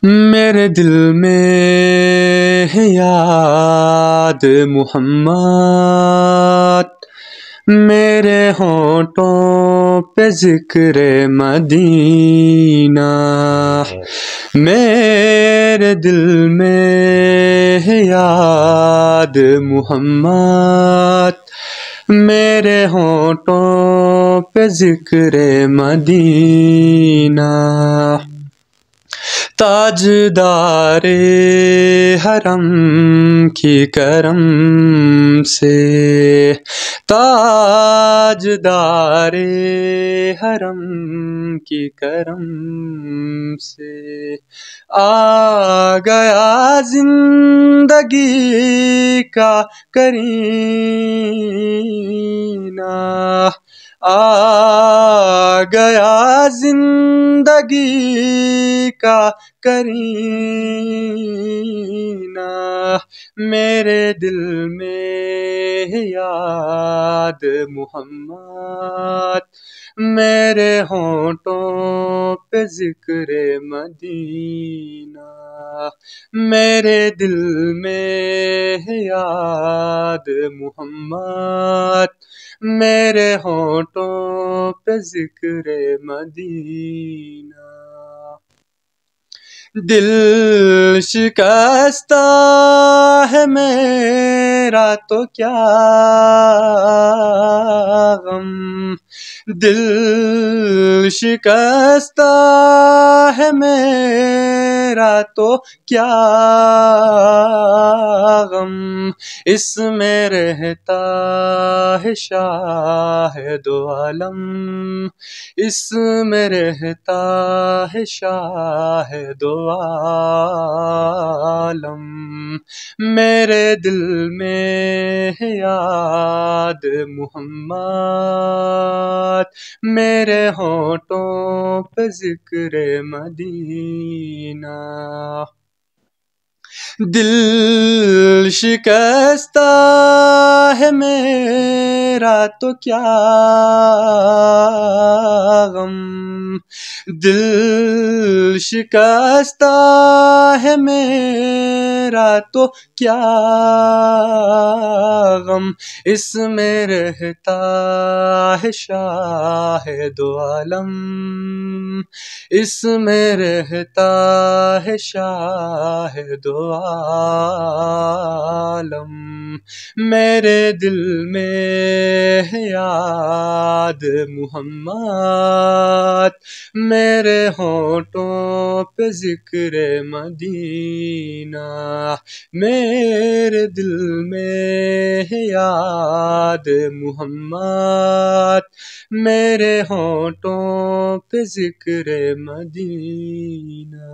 میرے دل میں ہے یاد محمد، میرے ہونٹوں پہ ذکر مدینہ، میرے دل میں ہے یاد محمد، میرے ہونٹوں پہ ذکر مدینہ، تاجدار حرم کی کرم سے، تاجدار حرم کی کرم سے آ گیا زندگی کا کرینہ، آ گیا زندگی کا کرینہ، میرے دل میں ہے یاد محمد، میرے ہونٹوں پہ ذکر مدینہ، میرے دل میں ہے یاد محمد، میرے ہونٹوں پہ ذکر مدینہ، دل شکستہ ہے میرا تو کیا غم، دل شکستہ ہے میرا تو کیا غم، اس میں رہتا ہے شاہ دو عالم، اس میں رہتا ہے شاہ دو عالم، میرے دل میں ہے یاد محمد، میرے ہونٹوں پہ ذکر مدینہ، دل شکستہ ہے میرا تو کیا غم، دل شکستہ ہے میرا تو کیا غم، اس میں رہتا ہے شاہ دو عالم، اس میں رہتا ہے شاہ دو عالم، میرے دل میں ہے یاد محمد، میرے ہونٹوں پہ ذکر مدینہ، میرے دل میں ہے یاد محمد، میرے ہونٹوں پہ ذکر مدینہ۔